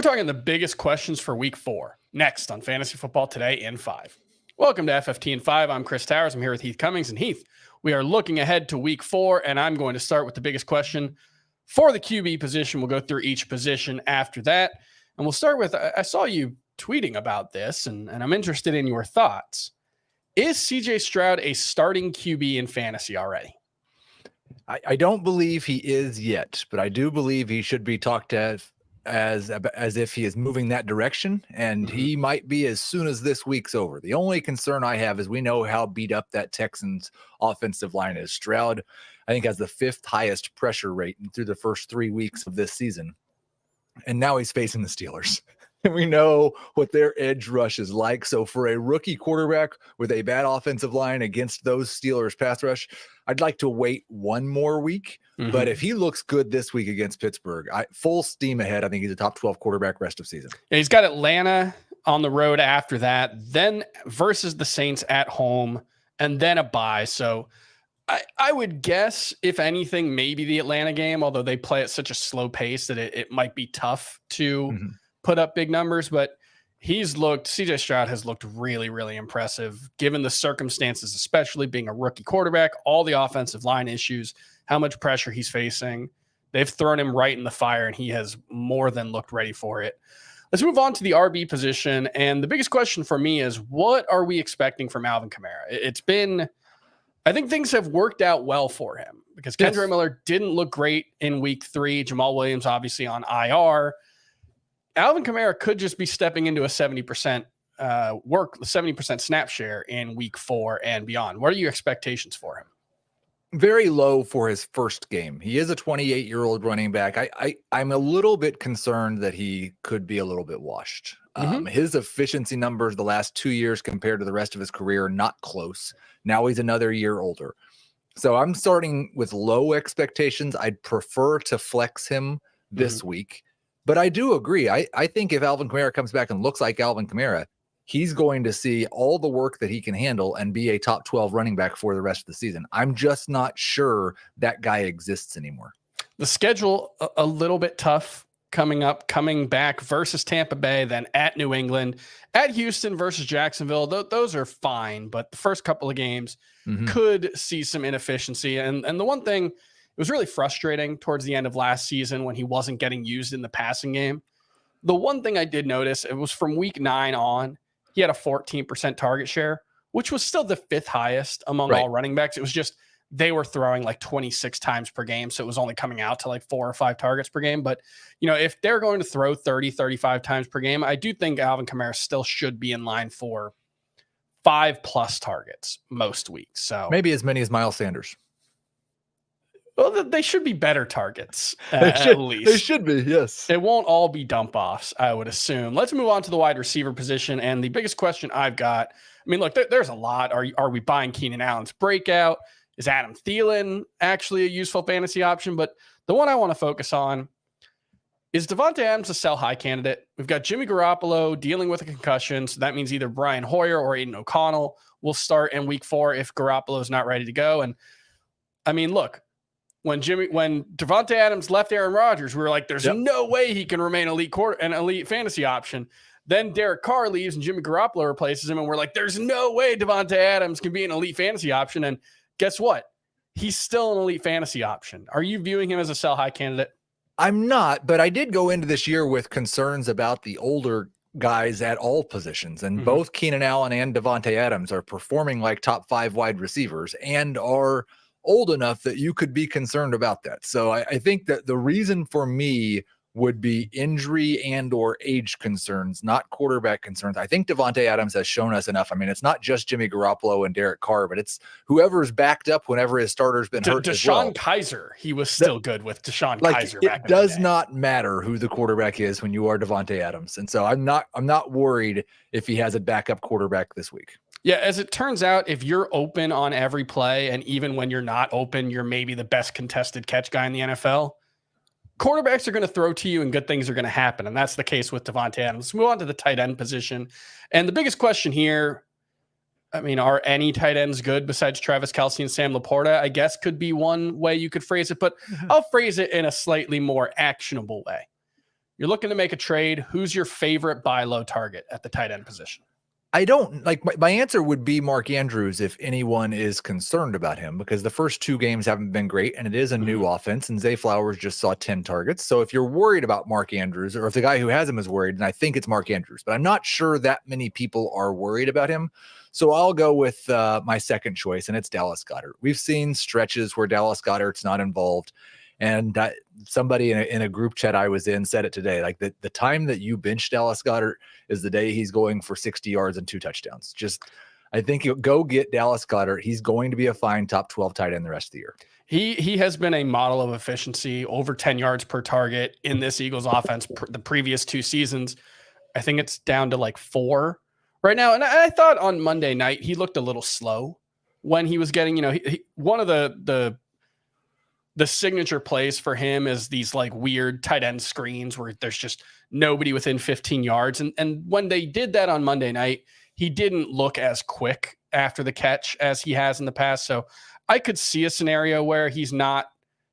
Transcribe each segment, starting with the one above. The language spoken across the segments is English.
We're talking the biggest questions for week 4. Next on Fantasy Football Today in 5. Welcome to FFT in 5. I'm Chris Towers. I'm here with Heath Cummings. And Heath, we are looking ahead to week 4, and I'm going to start with the biggest question for the QB position. We'll go through each position after that. And we'll start with, I saw you tweeting about this, and I'm interested in your thoughts. Is CJ Stroud a starting QB in fantasy already? I don't believe he is yet, but I do believe he should be talked as if he is moving that direction, and he might be as soon as this week's over. The only concern I have is we know how beat up that Texans offensive line is. Stroud, I think, has the 5th highest pressure rate through the first 3 weeks of this season, and now he's facing the Steelers. And we know what their edge rush is like. So for a rookie quarterback with a bad offensive line against those Steelers pass rush, I'd like to wait one more week. But if he looks good this week against Pittsburgh, full steam ahead. I think he's a top 12 quarterback rest of season. Yeah, he's got Atlanta on the road after that, then versus the Saints at home, and then a bye. So I would guess, if anything, maybe the Atlanta game, although they play at such a slow pace that it might be tough to put up big numbers. But CJ Stroud has looked really, really impressive given the circumstances, especially being a rookie quarterback, all the offensive line issues, how much pressure he's facing. They've thrown him right in the fire, and he has more than looked ready for it. Let's move on to the RB position. And the biggest question for me is, what are we expecting from Alvin Kamara? I think things have worked out well for him because Kendra Miller didn't look great in week 3. Jamal Williams, obviously, on IR. Alvin Kamara could just be stepping into a 70% 70% snap share in week 4 and beyond. What are your expectations for him? Very low for his first game. He is a 28-year-old running back. I'm a little bit concerned that he could be a little bit washed. His efficiency numbers the last 2 years compared to the rest of his career are not close. Now he's another year older. So I'm starting with low expectations. I'd prefer to flex him this week. But I do agree. I think if Alvin Kamara comes back and looks like Alvin Kamara, he's going to see all the work that he can handle and be a top 12 running back for the rest of the season. I'm just not sure that guy exists anymore. The schedule, a little bit tough coming back versus Tampa Bay, then at New England, at Houston versus Jacksonville. Those are fine, but the first couple of games could see some inefficiency. And the one thing, it was really frustrating towards the end of last season when he wasn't getting used in the passing game. The one thing I did notice, it was from week 9 on, he had a 14% target share, which was still the 5th highest among all running backs. It was just they were throwing like 26 times per game, so it was only coming out to like 4 or 5 targets per game. But, if they're going to throw 30, 35 times per game, I do think Alvin Kamara still should be in line for 5+ targets most weeks. So maybe as many as Miles Sanders. Well, they should be better targets, at least. They should be, yes. It won't all be dump-offs, I would assume. Let's move on to the wide receiver position. And the biggest question I've got, look, there's a lot. Are we buying Keenan Allen's breakout? Is Adam Thielen actually a useful fantasy option? But the one I want to focus on is Davante Adams a sell-high candidate. We've got Jimmy Garoppolo dealing with a concussion, so that means either Brian Hoyer or Aiden O'Connell will start in week 4 if Garoppolo is not ready to go. And, look, when Davante Adams left Aaron Rodgers, we were like, there's no way he can remain an elite fantasy option. Then Derek Carr leaves and Jimmy Garoppolo replaces him. And we're like, there's no way Davante Adams can be an elite fantasy option. And guess what? He's still an elite fantasy option. Are you viewing him as a sell high candidate? I'm not, but I did go into this year with concerns about the older guys at all positions. And both Keenan Allen and Davante Adams are performing like top 5 wide receivers and are old enough that you could be concerned about that. So I think that the reason for me would be injury and or age concerns, not quarterback concerns. I think Davante Adams has shown us enough. It's not just Jimmy Garoppolo and Derek Carr, but it's whoever's backed up whenever his starter's been hurt as well. DeShone Kizer, he was still good with DeShone Kizer back in the day. It does not matter who the quarterback is when you are Davante Adams. And so I'm not worried if he has a backup quarterback this week. Yeah, as it turns out, if you're open on every play, and even when you're not open, you're maybe the best contested catch guy in the NFL, quarterbacks are going to throw to you and good things are going to happen. And that's the case with Davante Adams. Let's move on to the tight end position. And the biggest question here, are any tight ends good besides Travis Kelce and Sam Laporta? I guess could be one way you could phrase it, but I'll phrase it in a slightly more actionable way. You're looking to make a trade. Who's your favorite buy low target at the tight end position? I don't like my answer would be Mark Andrews if anyone is concerned about him, because the first 2 games haven't been great and it is a new offense, and Zay Flowers just saw 10 targets. So if you're worried about Mark Andrews, or if the guy who has him is worried, and I think it's Mark Andrews, but I'm not sure that many people are worried about him. So I'll go with my second choice, and it's Dallas Goedert. We've seen stretches where Dallas Goedert's not involved. And somebody in a group chat I was in said it today, like the time that you bench Dallas Goedert is the day he's going for 60 yards and 2 touchdowns. Just, I think you'll go get Dallas Goedert. He's going to be a fine top 12 tight end the rest of the year. He has been a model of efficiency, over 10 yards per target in this Eagles offense the previous 2 seasons. I think it's down to like 4 right now. And I thought on Monday night, he looked a little slow when he was getting, one of the signature plays for him is these like weird tight end screens where there's just nobody within 15 yards. And when they did that on Monday night, he didn't look as quick after the catch as he has in the past. So I could see a scenario where he's not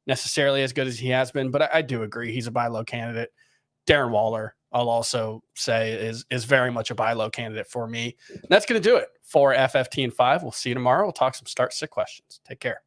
necessarily as good as he has been, but I do agree he's a buy low candidate. Darren Waller, I'll also say is very much a buy low candidate for me. And that's going to do it for FFT and 5. We'll see you tomorrow. We'll talk some start sit questions. Take care.